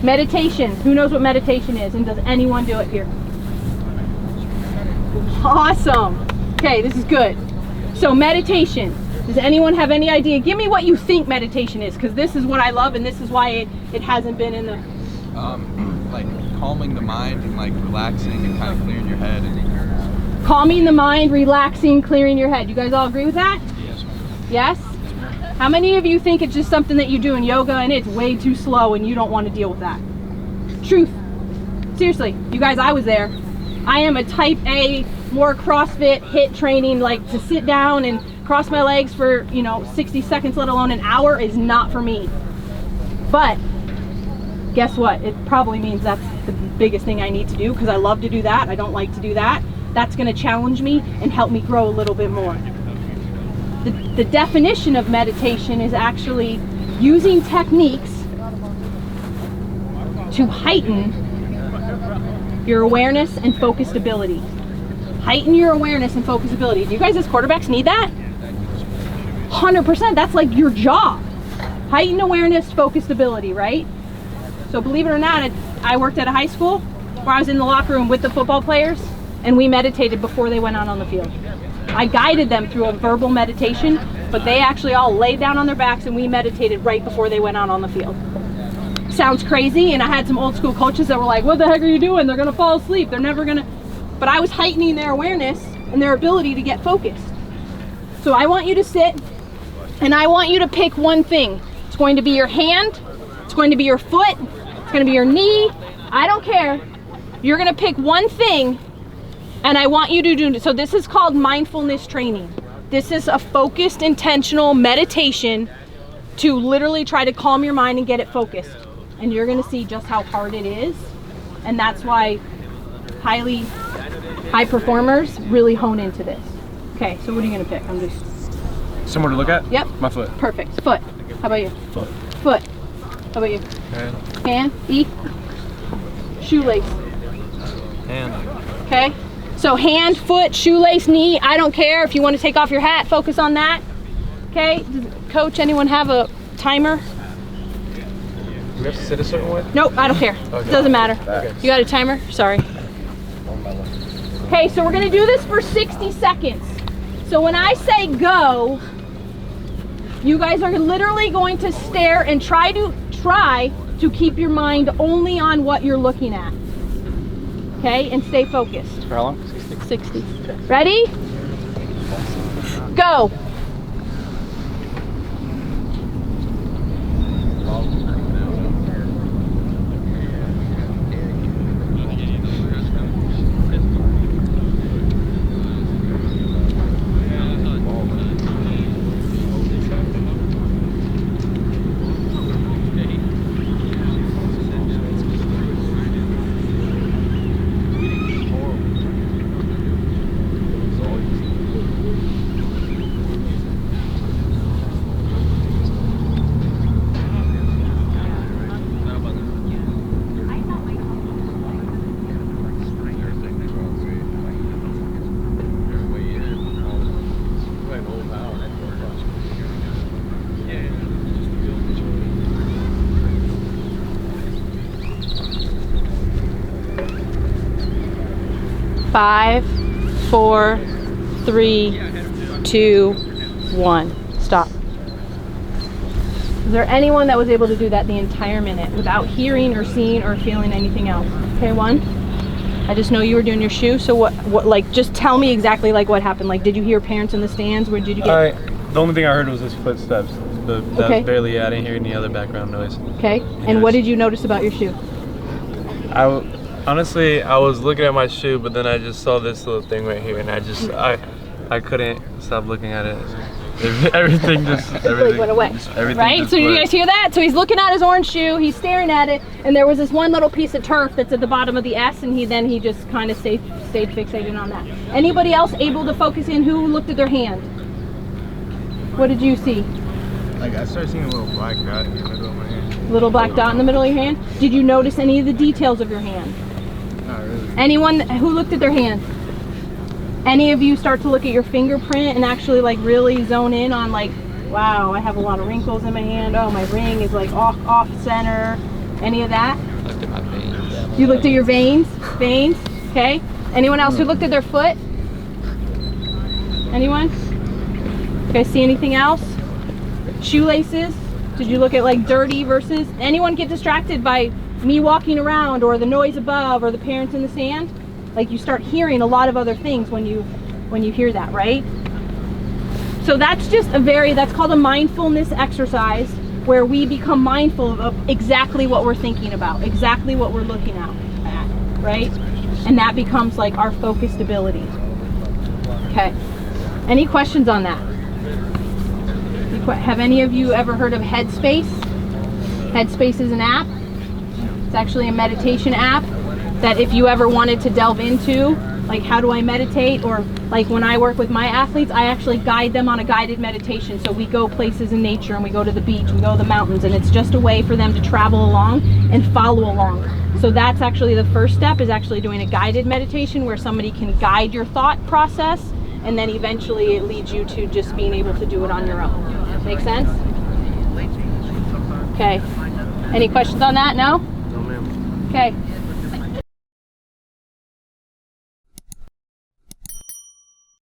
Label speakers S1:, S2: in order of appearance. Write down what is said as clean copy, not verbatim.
S1: Meditation. Who knows what meditation is, and does anyone do it here? Awesome. Okay, this is good. So meditation. Does anyone have any idea? Give me what you think meditation is, because this is what I love, and this is why it hasn't been in the...
S2: like calming the mind and like relaxing and kind of clearing your head.
S1: Calming the mind, relaxing, clearing your head. You guys all agree with that?
S2: Yes.
S1: Yes? How many of you think it's just something that you do in yoga and it's way too slow and you don't want to deal with that? Truth. Seriously, you guys, I was there. I am a type A, more CrossFit, HIIT training, like to sit down and cross my legs for, 60 seconds, let alone an hour, is not for me. But guess what? It probably means that's the biggest thing I need to do, because I love to do that. I don't like to do that. That's going to challenge me and help me grow a little bit more. The definition of meditation is actually using techniques to heighten your awareness and focused ability. Heighten your awareness and focused ability. Do you guys as quarterbacks need that? 100%. That's like your job. Heighten awareness, focused ability, right? So believe it or not, I worked at a high school where I was in the locker room with the football players, and we meditated before they went out on the field. I guided them through a verbal meditation, but they actually all laid down on their backs and we meditated right before they went out on the field. Sounds crazy, and I had some old school coaches that were like, what the heck are you doing? They're gonna fall asleep. They're never gonna... But I was heightening their awareness and their ability to get focused. So I want you to sit, and I want you to pick one thing. It's going to be your hand, it's going to be your foot, it's going to be your knee. I don't care. You're going to pick one thing, and I want you to do it. So this is called mindfulness training. This is a focused, intentional meditation to literally try to calm your mind and get it focused. And you're going to see just how hard it is. And that's why high performers really hone into this. Okay, so what are you going to pick? I'm just...
S3: Somewhere to look at?
S1: Yep.
S3: My foot.
S1: Perfect. Foot. How about you?
S3: Foot.
S1: Foot. How about you?
S3: Hand.
S1: Hand. E. Shoelace.
S3: Hand.
S1: Okay. So hand, foot, shoelace, knee. I don't care. If you want to take off your hat, focus on that. Okay. Does Coach, anyone have a timer?
S3: Do we have to sit a certain way?
S1: Nope, I don't care.
S3: Okay.
S1: It doesn't matter.
S3: Okay.
S1: You got a timer? Sorry. Okay, so we're going to do this for 60 seconds. So when I say go, you guys are literally going to stare and try to keep your mind only on what you're looking at. Okay, and stay focused.
S3: For how long?
S1: 60. Okay. Ready? Go. Five, 4, 3, 2, 1. Stop. Is there anyone that was able to do that the entire minute without hearing or seeing or feeling anything else? Okay, 1. I just know you were doing your shoe, so what like, just tell me exactly like what happened. Like, did you hear parents in the stands? Where did you get?
S3: The only thing I heard was his footsteps. That was barely, I didn't hear any other background noise.
S1: Okay, and what did you notice about your shoe?
S4: Honestly, I was looking at my shoe, but then I just saw this little thing right here, and I couldn't stop looking at it. Everything
S1: went away. Right? So you guys hear that? So he's looking at his orange shoe, he's staring at it, and there was this one little piece of turf that's at the bottom of the S, and he just kind of stayed fixated on that. Anybody else able to focus in? Who looked at their hand? What did you see?
S2: Like, I started seeing a little black dot in the middle of my hand.
S1: Little black dot in the middle of your hand? Did you notice any of the details of your hand?
S2: Not really.
S1: Anyone who looked at their hand? Any of you start to look at your fingerprint and actually like really zone in on like, wow, I have a lot of wrinkles in my hand. Oh, my ring is like off center. Any of that? You looked at your veins? Veins? Okay. Anyone else who looked at their foot? Anyone? You guys see anything else? Shoelaces? Did you look at like dirty versus? Anyone get distracted by me walking around or the noise above or the parents in the sand? Like you start hearing a lot of other things when you hear that, right? So that's just that's called a mindfulness exercise, where we become mindful of exactly what we're thinking about, exactly what we're looking at, right? And that becomes like our focused ability. Okay. Any questions on that? Have any of you ever heard of Headspace? Headspace is an app. It's actually a meditation app that if you ever wanted to delve into, like how do I meditate, or like when I work with my athletes, I actually guide them on a guided meditation. So we go places in nature and we go to the beach, we go to the mountains, and it's just a way for them to travel along and follow along. So that's actually the first step, is actually doing a guided meditation where somebody can guide your thought process, and then eventually it leads you to just being able to do it on your own. Make sense? Okay. Any questions on that? No?
S4: No, ma'am.
S1: Okay.